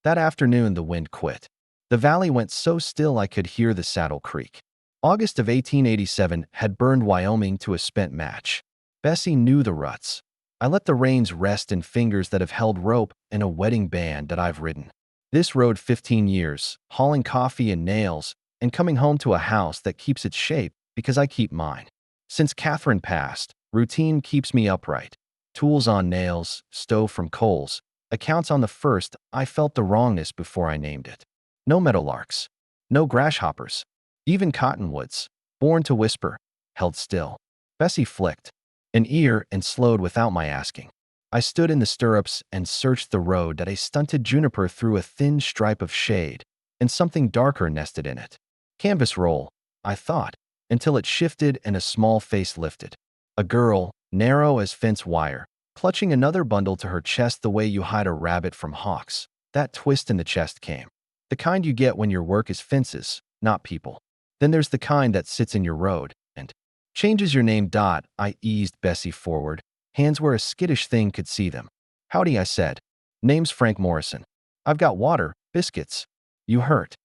That afternoon, the wind quit. The valley went so still I could hear the saddle creak. August of 1887 had burned Wyoming to a spent match. Bessie knew the ruts. I let the reins rest in fingers that have held rope and a wedding band that I've ridden. This rode 15 years, hauling coffee and nails, and coming home to a house that keeps its shape because I keep mine. Since Catherine passed, routine keeps me upright. Tools on nails, stove from coals, accounts on the first. I felt the wrongness before I named it. No meadowlarks, no grasshoppers, even cottonwoods, born to whisper, held still. Bessie flicked an ear and slowed without my asking. I stood in the stirrups and searched the road that a stunted juniper threw a thin stripe of shade, and something darker nested in it. Canvas roll, I thought, until it shifted and a small face lifted. A girl, narrow as fence wire, clutching another bundle to her chest the way you hide a rabbit from hawks. That twist in the chest came. The kind you get when your work is fences, not people. Then there's the kind that sits in your road and changes your name. I eased Bessie forward, hands where a skittish thing could see them. Howdy, I said. Name's Frank Morrison. I've got water, biscuits. You hurt?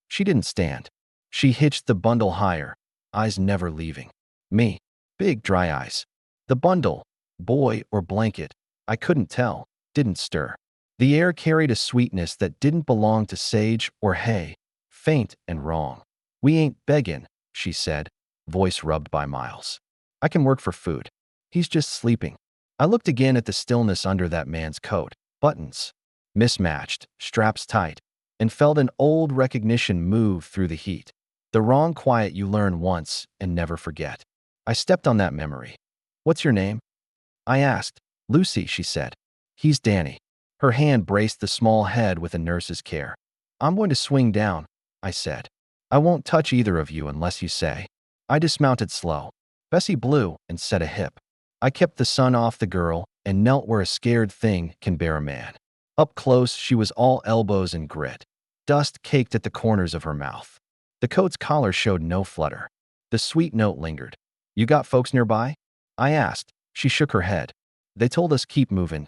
She didn't stand. She hitched the bundle higher, eyes never leaving me. Big, dry eyes. The bundle, boy or blanket, I couldn't tell, didn't stir. The air carried a sweetness that didn't belong to sage or hay, faint and wrong. We ain't beggin', she said, voice rubbed by miles. I can work for food. He's just sleeping. I looked again at the stillness under that man's coat, buttons mismatched, straps tight, and felt an old recognition move through the heat. The wrong quiet you learn once and never forget. I stepped on that memory. What's your name? I asked. Lucy, she said. He's Danny. Her hand braced the small head with a nurse's care. I'm going to swing down, I said. I won't touch either of you unless you say. I dismounted slow. Bessie blew and set a hip. I kept the sun off the girl and knelt where a scared thing can bear a man. Up close, she was all elbows and grit. Dust caked at the corners of her mouth. The coat's collar showed no flutter. The sweet note lingered. You got folks nearby? I asked. She shook her head. They told us keep moving.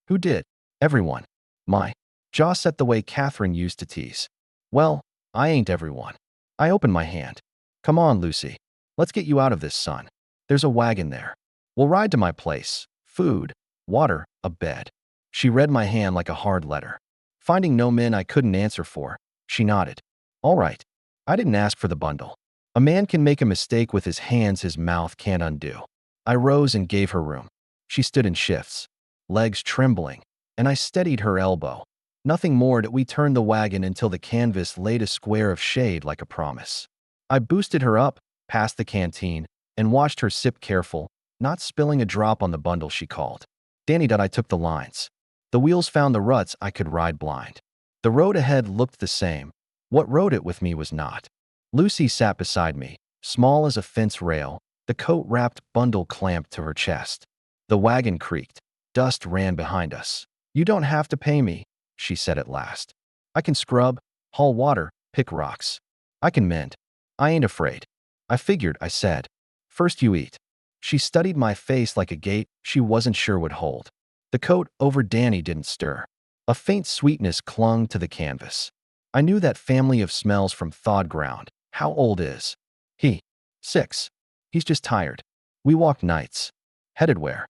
Who did? Everyone. My jaw set the way Catherine used to tease. Well, I ain't everyone. I opened my hand. Come on, Lucy. Let's get you out of this sun. There's a wagon there. We'll ride to my place. Food, water, a bed. She read my hand like a hard letter. Finding no men I couldn't answer for, she nodded. All right. I didn't ask for the bundle. A man can make a mistake with his hands his mouth can't undo. I rose and gave her room. She stood in shifts, legs trembling, and I steadied her elbow. Nothing more did we turn the wagon until the canvas laid a square of shade like a promise. I boosted her up, past the canteen, and watched her sip careful, not spilling a drop on the bundle she called. Danny, I took the lines. The wheels found the ruts I could ride blind. The road ahead looked the same. What rode it with me was not. Lucy sat beside me, small as a fence rail, the coat-wrapped bundle clamped to her chest. The wagon creaked. Dust ran behind us. You don't have to pay me, she said at last. I can scrub, haul water, pick rocks. I can mend. I ain't afraid. I figured, I said. First you eat. She studied my face like a gate she wasn't sure would hold. The coat over Danny didn't stir. A faint sweetness clung to the canvas. I knew that family of smells from thawed ground. How old is he? 6. He's just tired. We walked nights. Headed where?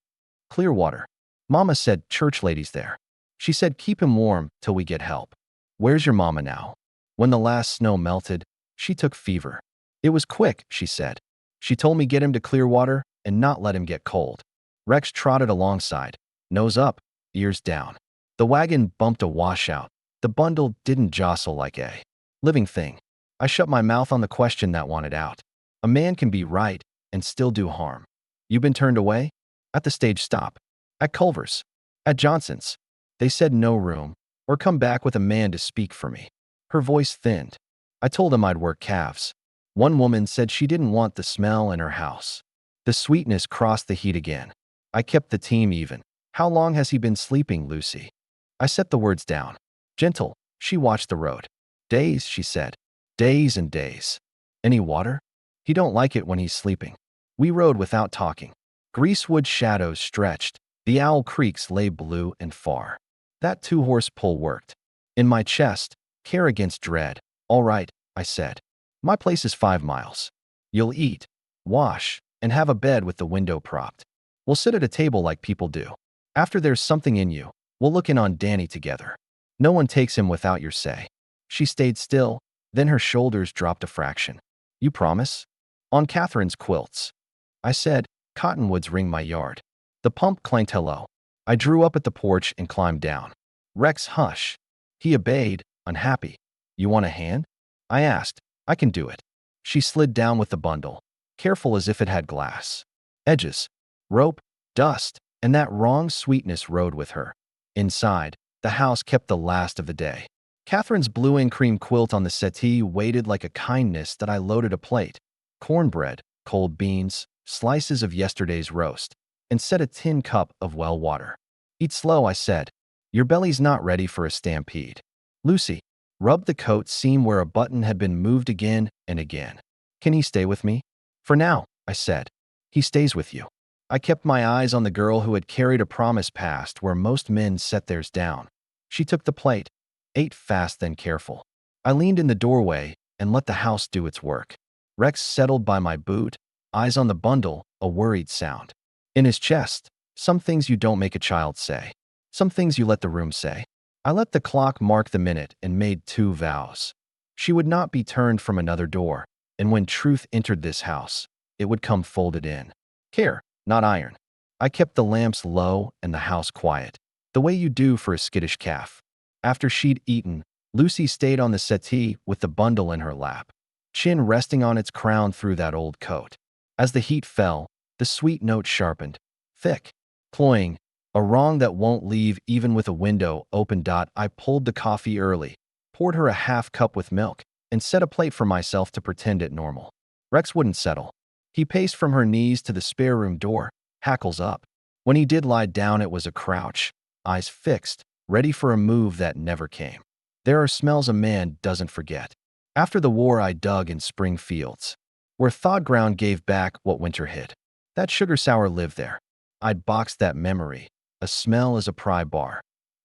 Clearwater. Mama said church ladies there. She said keep him warm till we get help. Where's your mama now? When the last snow melted, she took fever. It was quick, she said. She told me get him to Clearwater and not let him get cold. Rex trotted alongside, nose up, ears down. The wagon bumped a washout. The bundle didn't jostle like a living thing. I shut my mouth on the question that wanted out. A man can be right and still do harm. You been turned away? At the stage stop. At Culver's. At Johnson's. They said no room, or come back with a man to speak for me. Her voice thinned. I told him I'd work calves. One woman said she didn't want the smell in her house. The sweetness crossed the heat again. I kept the team even. How long has he been sleeping, Lucy? I set the words down. Gentle, she watched the road. Days, she said. Days and days. Any water? He don't like it when he's sleeping. We rode without talking. Greasewood shadows stretched. The Owl Creeks lay blue and far. That 2-horse pull worked. In my chest, care against dread. All right, I said. My place is 5 miles. You'll eat, wash, and have a bed with the window propped. We'll sit at a table like people do. After there's something in you, we'll look in on Danny together. No one takes him without your say. She stayed still, then her shoulders dropped a fraction. You promise? On Catherine's quilts. I said, cottonwoods ring my yard. The pump clanked hello. I drew up at the porch and climbed down. Rex, hush. He obeyed, unhappy. You want a hand? I asked. I can do it. She slid down with the bundle, careful as if it had glass. Edges, rope, dust, and that wrong sweetness rode with her. Inside, the house kept the last of the day. Catherine's blue and cream quilt on the settee waited like a kindness that I loaded a plate. Cornbread, cold beans, slices of yesterday's roast, and set a tin cup of well water. Eat slow, I said. Your belly's not ready for a stampede. Lucy rubbed the coat seam where a button had been moved again and again. Can he stay with me? For now, I said. He stays with you. I kept my eyes on the girl who had carried a promise past where most men set theirs down. She took the plate, ate fast then careful. I leaned in the doorway and let the house do its work. Rex settled by my boot, eyes on the bundle, a worried sound. In his chest, some things you don't make a child say. Some things you let the room say. I let the clock mark the minute and made 2 vows. She would not be turned from another door, and when truth entered this house, it would come folded in. Care, not iron. I kept the lamps low and the house quiet, the way you do for a skittish calf. After she'd eaten, Lucy stayed on the settee with the bundle in her lap, chin resting on its crown through that old coat. As the heat fell, the sweet note sharpened, thick, cloying, a wrong that won't leave even with a window open. I pulled the coffee early, poured her a half cup with milk, and set a plate for myself to pretend it normal. Rex wouldn't settle. He paced from her knees to the spare room door, hackles up. When he did lie down, it was a crouch, eyes fixed, ready for a move that never came. There are smells a man doesn't forget. After the war, I dug in spring fields, where thawed ground gave back what winter hid. That sugar sour lived there. I'd boxed that memory, a smell as a pry bar.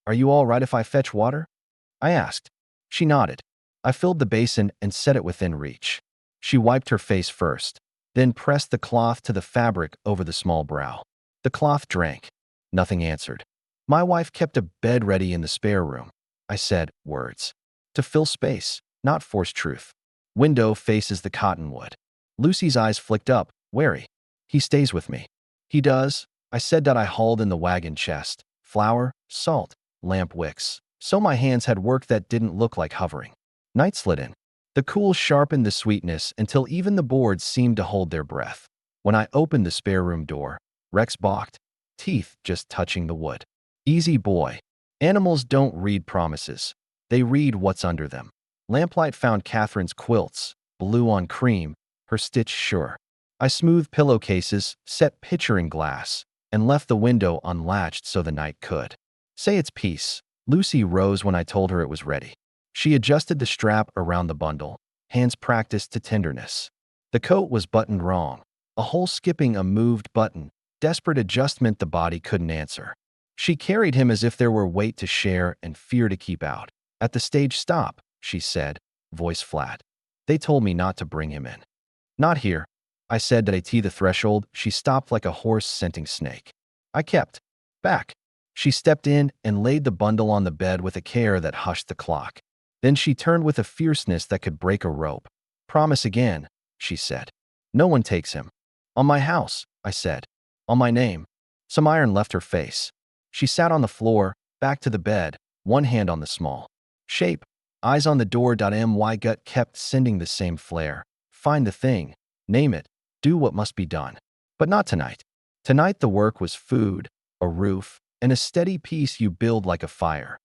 Are you all right if I fetch water? I asked. She nodded. I filled the basin and set it within reach. She wiped her face first, then pressed the cloth to the fabric over the small brow. The cloth drank. Nothing answered. My wife kept a bed ready in the spare room. I said words. To fill space, not force truth. Window faces the cottonwood. Lucy's eyes flicked up, wary. He stays with me. He does. I said that I hauled in the wagon chest. Flour, salt, lamp wicks. So my hands had work that didn't look like hovering. Night slid in. The cool sharpened the sweetness until even the boards seemed to hold their breath. When I opened the spare room door, Rex balked, teeth just touching the wood. Easy boy. Animals don't read promises. They read what's under them. Lamplight found Catherine's quilts, blue on cream, her stitch sure. I smoothed pillowcases, set pitcher in glass, and left the window unlatched so the night could say its piece. Lucy rose when I told her it was ready. She adjusted the strap around the bundle, hands practiced to tenderness. The coat was buttoned wrong, a hole skipping a moved button, desperate adjustment the body couldn't answer. She carried him as if there were weight to share and fear to keep out. At the stage stop, she said, voice flat. They told me not to bring him in. Not here. I said that at the threshold, she stopped like a horse scenting snake. I kept back. She stepped in and laid the bundle on the bed with a care that hushed the clock. Then she turned with a fierceness that could break a rope. Promise again, she said. No one takes him. On my house, I said. On my name. Some iron left her face. She sat on the floor, back to the bed, one hand on the small shape, eyes on the door. My gut kept sending the same flare. Find the thing, name it, do what must be done. But not tonight. Tonight the work was food, a roof, and a steady peace you build like a fire.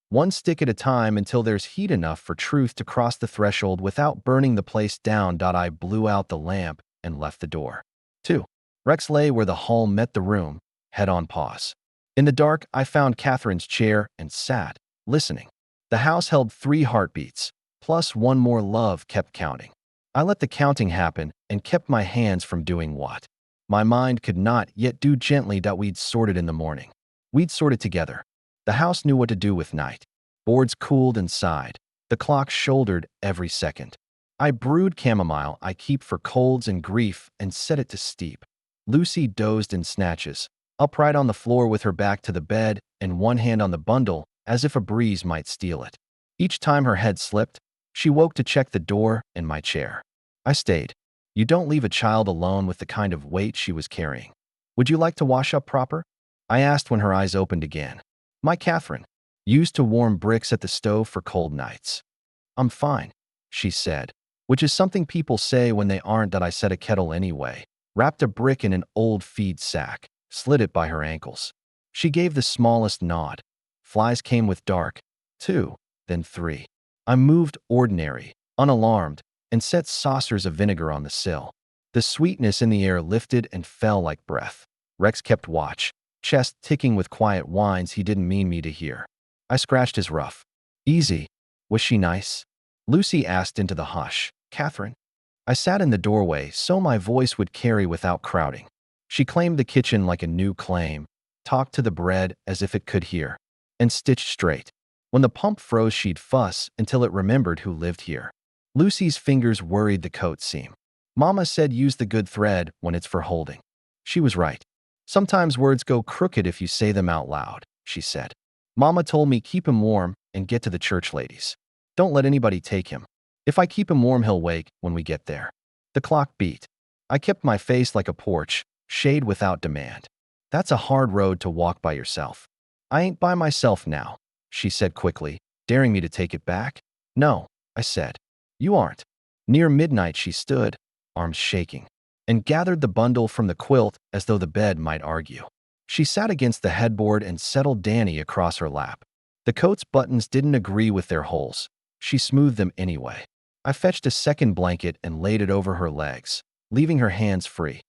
One stick at a time until there's heat enough for truth to cross the threshold without burning the place down. I blew out the lamp and left the door. 2. Rex lay where the hall met the room, head on paws. In the dark, I found Catherine's chair and sat, listening. The house held 3 heartbeats, plus one more love kept counting. I let the counting happen and kept my hands from doing what my mind could not yet do gently. We'd sort it in the morning. We'd sort it together. The house knew what to do with night. Boards cooled and sighed. The clock shouldered every second. I brewed chamomile I keep for colds and grief and set it to steep. Lucy dozed in snatches, upright on the floor with her back to the bed and one hand on the bundle as if a breeze might steal it. Each time her head slipped, she woke to check the door and my chair. I stayed. You don't leave a child alone with the kind of weight she was carrying. Would you like to wash up proper? I asked when her eyes opened again. My Catherine, used to warm bricks at the stove for cold nights. I'm fine, she said, which is something people say when they aren't. That I set a kettle anyway, wrapped a brick in an old feed sack, slid it by her ankles. She gave the smallest nod. Flies came with dark, 2, then 3. I moved ordinary, unalarmed, and set saucers of vinegar on the sill. The sweetness in the air lifted and fell like breath. Rex kept watch, chest ticking with quiet whines he didn't mean me to hear. I scratched his ruff. Easy. Was she nice? Lucy asked into the hush. Catherine? I sat in the doorway so my voice would carry without crowding. She claimed the kitchen like a new claim, talked to the bread as if it could hear, and stitched straight. When the pump froze, she'd fuss until it remembered who lived here. Lucy's fingers worried the coat seam. Mama said use the good thread when it's for holding. She was right. Sometimes words go crooked if you say them out loud, she said. Mama told me keep him warm and get to the church ladies. Don't let anybody take him. If I keep him warm, he'll wake when we get there. The clock beat. I kept my face like a porch, shade without demand. That's a hard road to walk by yourself. I ain't by myself now, she said quickly, daring me to take it back. No, I said. You aren't. Near midnight she stood, arms shaking, and gathered the bundle from the quilt as though the bed might argue. She sat against the headboard and settled Danny across her lap. The coat's buttons didn't agree with their holes. She smoothed them anyway. I fetched a second blanket and laid it over her legs, leaving her hands free.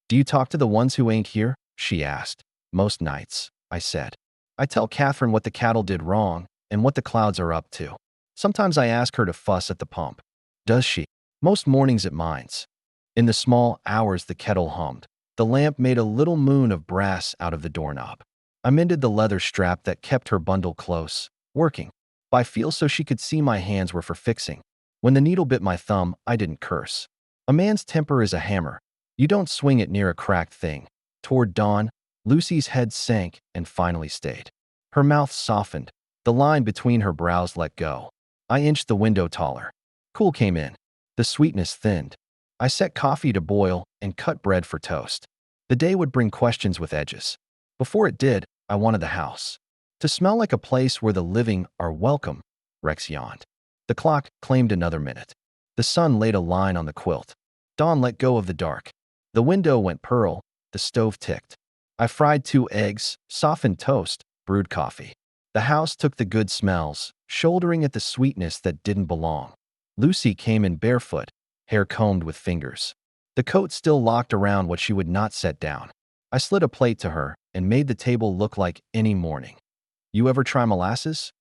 Do you talk to the ones who ain't here? She asked. Most nights, I said. I tell Catherine what the cattle did wrong and what the clouds are up to. Sometimes I ask her to fuss at the pump. Does she? Most mornings it minds. In the small hours the kettle hummed. The lamp made a little moon of brass out of the doorknob. I mended the leather strap that kept her bundle close, working. By feel so she could see my hands were for fixing. When the needle bit my thumb, I didn't curse. A man's temper is a hammer. You don't swing it near a cracked thing. Toward dawn, Lucy's head sank and finally stayed. Her mouth softened. The line between her brows let go. I inched the window taller. Cool came in. The sweetness thinned. I set coffee to boil and cut bread for toast. The day would bring questions with edges. Before it did, I wanted the house to smell like a place where the living are welcome. Rex yawned. The clock claimed another minute. The sun laid a line on the quilt. Dawn let go of the dark. The window went purl. The stove ticked. I fried 2 eggs, softened toast, brewed coffee. The house took the good smells, shouldering at the sweetness that didn't belong. Lucy came in barefoot, hair combed with fingers. The coat still locked around what she would not set down. I slid a plate to her and made the table look like any morning. You ever try molasses?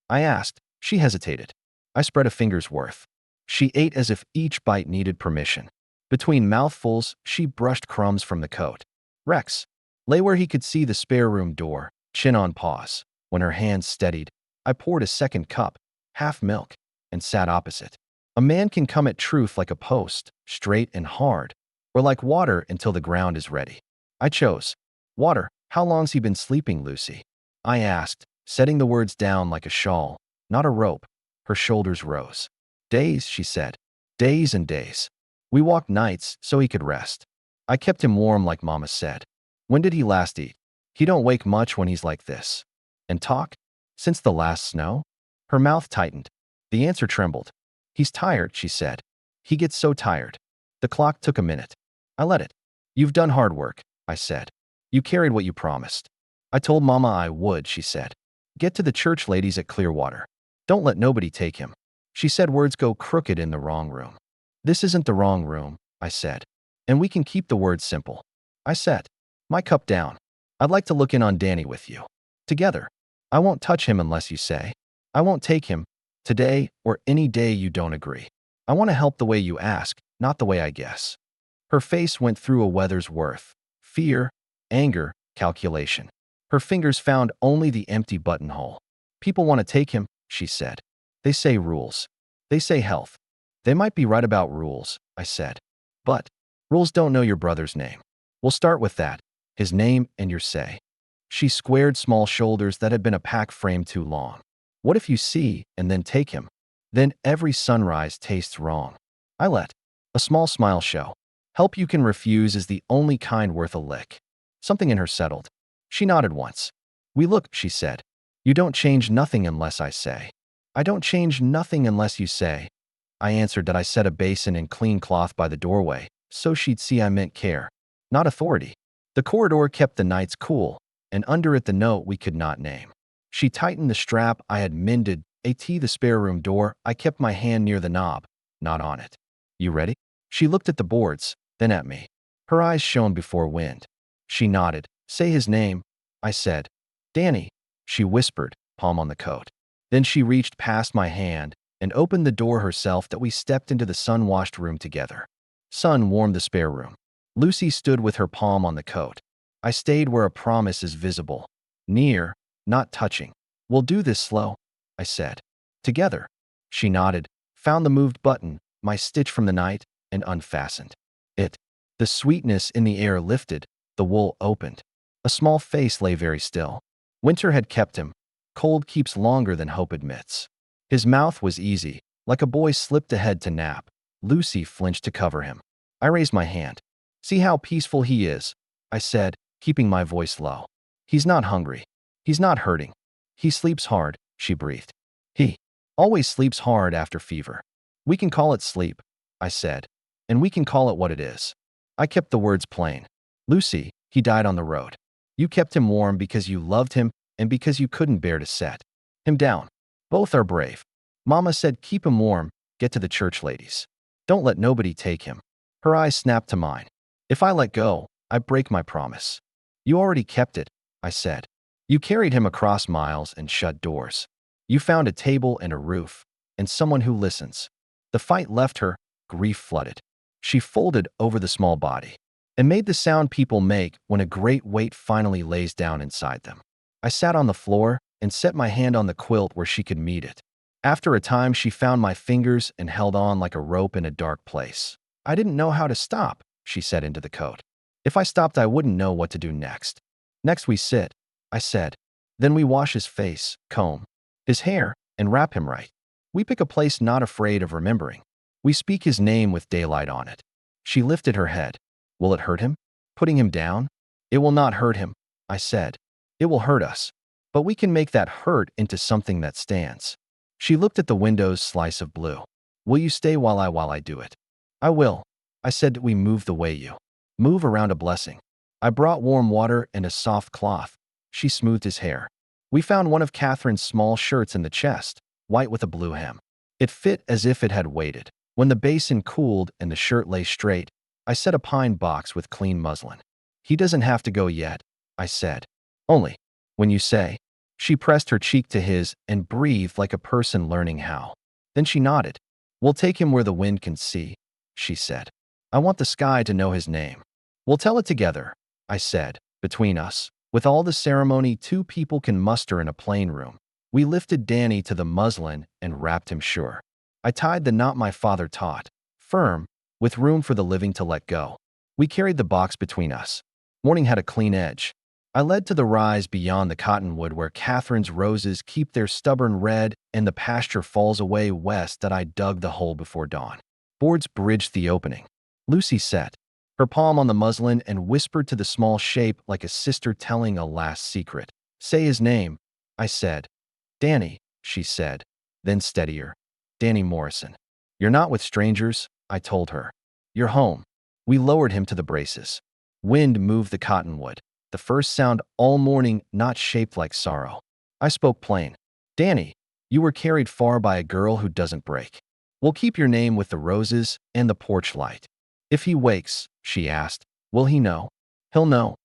I asked. She hesitated. I spread a finger's worth. She ate as if each bite needed permission. Between mouthfuls, she brushed crumbs from the coat. Rex lay where he could see the spare room door, chin on paws. When her hands steadied, I poured a second cup, half milk, and sat opposite. A man can come at truth like a post, straight and hard, or like water until the ground is ready. I chose water. How long's he been sleeping, Lucy? I asked, setting the words down like a shawl, not a rope. Her shoulders rose. Days, she said. Days and days. We walked nights so he could rest. I kept him warm like Mama said. When did he last eat? He don't wake much when he's like this. And talk? Since the last snow? Her mouth tightened. The answer trembled. He's tired, she said. He gets so tired. The clock took a minute. I let it. You've done hard work, I said. You carried what you promised. I told Mama I would, she said. Get to the church ladies at Clearwater. Don't let nobody take him. She said words go crooked in the wrong room. This isn't the wrong room, I said. And we can keep the words simple. I set my cup down. I'd like to look in on Danny with you. Together. I won't touch him unless you say. I won't take him. Today or any day you don't agree. I want to help the way you ask, not the way I guess. Her face went through a weather's worth. Fear, anger, calculation. Her fingers found only the empty buttonhole. People want to take him, she said. They say rules. They say health. They might be right about rules, I said. But rules don't know your brother's name. We'll start with that, his name and your say. She squared small shoulders that had been a pack frame too long. What if you see and then take him? Then every sunrise tastes wrong. I let a small smile show. Help you can refuse is the only kind worth a lick. Something in her settled. She nodded once. We look, she said. You don't change nothing unless I say. I don't change nothing unless you say. I answered that I set a basin and clean cloth by the doorway, so she'd see I meant care, not authority. The corridor kept the nights cool, and under it the note we could not name. She tightened the strap I had mended, the spare room door. I kept my hand near the knob, not on it. You ready? She looked at the boards, then at me. Her eyes shone before wind. She nodded. Say his name, I said. Danny, she whispered, palm on the coat. Then she reached past my hand and opened the door herself that we stepped into the sun-washed room together. Sun warmed the spare room. Lucy stood with her palm on the coat. I stayed where a promise is visible. Near, not touching. We'll do this slow, I said. Together. She nodded, found the moved button, my stitch from the night, and unfastened it. The sweetness in the air lifted, the wool opened. A small face lay very still. Winter had kept him. Cold keeps longer than hope admits. His mouth was easy, like a boy slipped ahead to nap. Lucy flinched to cover him. I raised my hand. See how peaceful he is, I said, keeping my voice low. He's not hungry. He's not hurting. He sleeps hard, she breathed. He always sleeps hard after fever. We can call it sleep, I said, and we can call it what it is. I kept the words plain. Lucy, he died on the road. You kept him warm because you loved him and because you couldn't bear to set him down. Both are brave. Mama said keep him warm, get to the church ladies. Don't let nobody take him. Her eyes snapped to mine. If I let go, I break my promise. You already kept it, I said. You carried him across miles and shut doors. You found a table and a roof, and someone who listens. The fight left her, grief flooded. She folded over the small body and made the sound people make when a great weight finally lays down inside them. I sat on the floor and set my hand on the quilt where she could meet it. After a time, she found my fingers and held on like a rope in a dark place. I didn't know how to stop, she said into the coat. If I stopped, I wouldn't know what to do next. Next we sit, I said. Then we wash his face, comb his hair, and wrap him right. We pick a place not afraid of remembering. We speak his name with daylight on it. She lifted her head. Will it hurt him? Putting him down? It will not hurt him, I said. It will hurt us. But we can make that hurt into something that stands. She looked at the window's slice of blue. Will you stay while I do it? I will. I said that we move the way you move around a blessing. I brought warm water and a soft cloth. She smoothed his hair. We found one of Catherine's small shirts in the chest, white with a blue hem. It fit as if it had waited. When the basin cooled and the shirt lay straight, I set a pine box with clean muslin. He doesn't have to go yet, I said. Only when you say. She pressed her cheek to his and breathed like a person learning how. Then she nodded. We'll take him where the wind can see, she said. I want the sky to know his name. We'll tell it together, I said, between us. With all the ceremony 2 people can muster in a plain room. We lifted Danny to the muslin and wrapped him sure. I tied the knot my father taught, firm, with room for the living to let go. We carried the box between us. Morning had a clean edge. I led to the rise beyond the cottonwood where Catherine's roses keep their stubborn red and the pasture falls away west that I dug the hole before dawn. Boards bridged the opening. Lucy sat, her palm on the muslin, and whispered to the small shape like a sister telling a last secret. Say his name, I said. Danny, she said, then steadier. Danny Morrison. You're not with strangers, I told her. You're home. We lowered him to the braces. Wind moved the cottonwood. The first sound all morning, not shaped like sorrow. I spoke plain. Danny, you were carried far by a girl who doesn't break. We'll keep your name with the roses and the porch light. If he wakes, she asked, will he know? He'll know.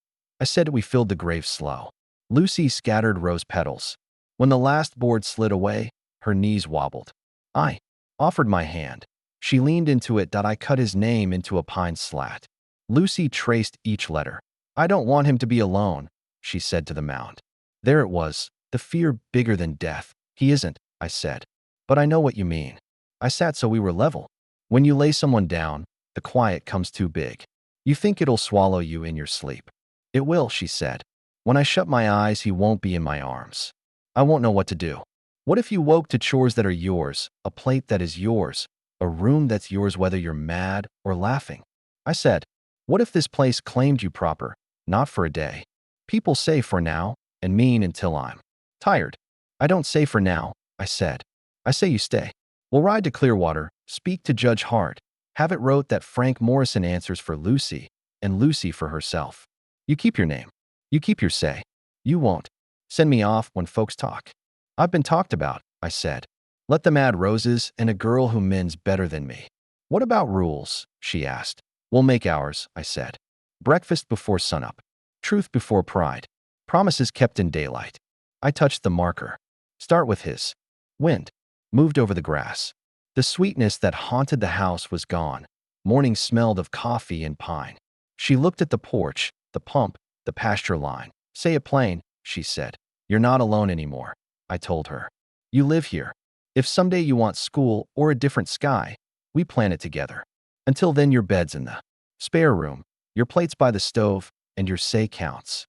I said we filled the grave slow. Lucy scattered rose petals. When the last board slid away, her knees wobbled. I offered my hand. She leaned into it that I cut his name into a pine slat. Lucy traced each letter. I don't want him to be alone, she said to the mound. There it was, the fear bigger than death. He isn't, I said. But I know what you mean. I sat so we were level. When you lay someone down, the quiet comes too big. You think it'll swallow you in your sleep. It will, she said. When I shut my eyes, he won't be in my arms. I won't know what to do. What if you woke to chores that are yours, a plate that is yours, a room that's yours whether you're mad or laughing? I said, what if this place claimed you proper, not for a day? People say for now, and mean until I'm tired. I don't say for now, I said. I say you stay. We'll ride to Clearwater, speak to Judge Hart, have it wrote that Frank Morrison answers for Lucy, and Lucy for herself. You keep your name. You keep your say. You won't send me off when folks talk. I've been talked about, I said. Let them add roses and a girl who mends better than me. What about rules? She asked. We'll make ours, I said. Breakfast before sunup. Truth before pride. Promises kept in daylight. I touched the marker. Start with his. Wind. Moved over the grass. The sweetness that haunted the house was gone. Morning smelled of coffee and pine. She looked at the porch, the pump, the pasture line. Say it plain, she said. You're not alone anymore, I told her. You live here. If someday you want school or a different sky, we plan it together. Until then, your bed's in the spare room, your plate's by the stove, and your say counts.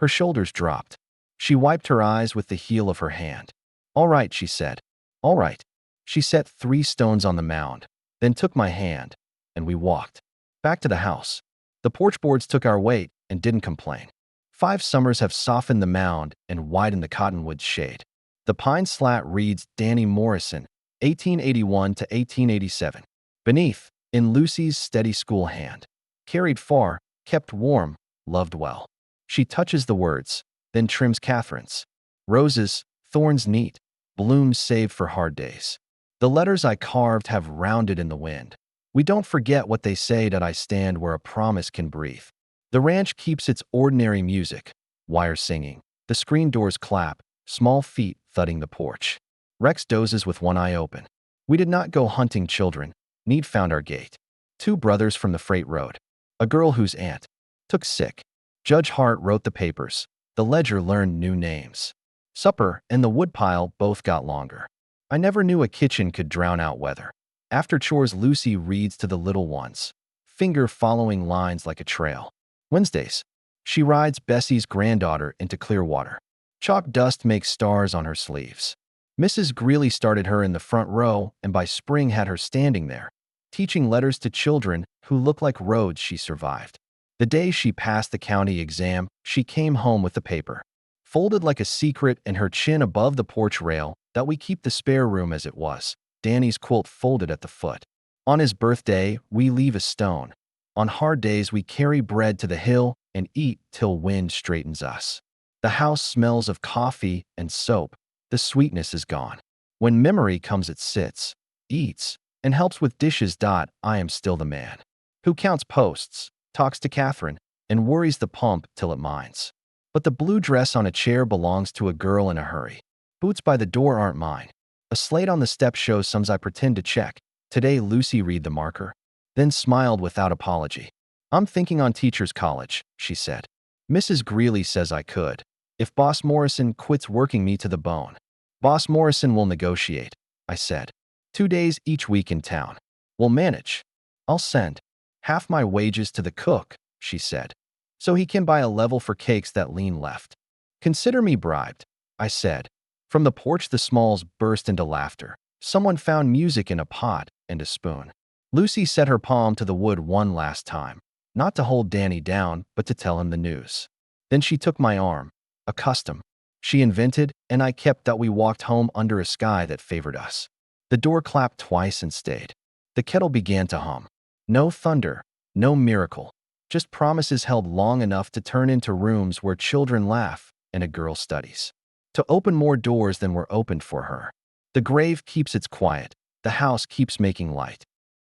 Her shoulders dropped. She wiped her eyes with the heel of her hand. All right, she said. All right. She set 3 stones on the mound, then took my hand, and we walked back to the house. The porch boards took our weight and didn't complain. 5 summers have softened the mound and widened the cottonwood's shade. The pine slat reads Danny Morrison, 1881 to 1887. Beneath, in Lucy's steady school hand. Carried far, kept warm, loved well. She touches the words, then trims Catherine's. Roses, thorns neat, blooms saved for hard days. The letters I carved have rounded in the wind. We don't forget what they say that I stand where a promise can breathe. The ranch keeps its ordinary music, wire singing. The screen doors clap, small feet thudding the porch. Rex dozes with one eye open. We did not go hunting children. Need found our gate. 2 brothers from the freight road. A girl whose aunt took sick. Judge Hart wrote the papers. The ledger learned new names. Supper and the woodpile both got longer. I never knew a kitchen could drown out weather. After chores, Lucy reads to the little ones, finger following lines like a trail. Wednesdays, she rides Bessie's granddaughter into Clearwater. Chalk dust makes stars on her sleeves. Mrs. Greeley started her in the front row and by spring had her standing there, teaching letters to children who look like roads she survived. The day she passed the county exam, she came home with the paper, folded like a secret and her chin above the porch rail, that we keep the spare room as it was, Danny's quilt folded at the foot. On his birthday, we leave a stone. On hard days, we carry bread to the hill and eat till wind straightens us. The house smells of coffee and soap. The sweetness is gone. When memory comes, it sits, eats, and helps with dishes. I am still the man who counts posts, talks to Catherine, and worries the pump till it mines. But the blue dress on a chair belongs to a girl in a hurry. Boots by the door aren't mine. A slate on the step shows sums I pretend to check. Today, Lucy read the marker, then smiled without apology. I'm thinking on teacher's college, she said. Mrs. Greeley says I could, if Boss Morrison quits working me to the bone. Boss Morrison will negotiate, I said. 2 days each week in town. We'll manage. I'll send half my wages to the cook, she said, so he can buy a level for cakes that lean left. Consider me bribed, I said. From the porch, the Smalls burst into laughter. Someone found music in a pot and a spoon. Lucy set her palm to the wood one last time, not to hold Danny down, but to tell him the news. Then she took my arm, a custom she invented, and I kept, that we walked home under a sky that favored us. The door clapped twice and stayed. The kettle began to hum. No thunder, no miracle, just promises held long enough to turn into rooms where children laugh and a girl studies. To open more doors than were opened for her. The grave keeps its quiet. The house keeps making light.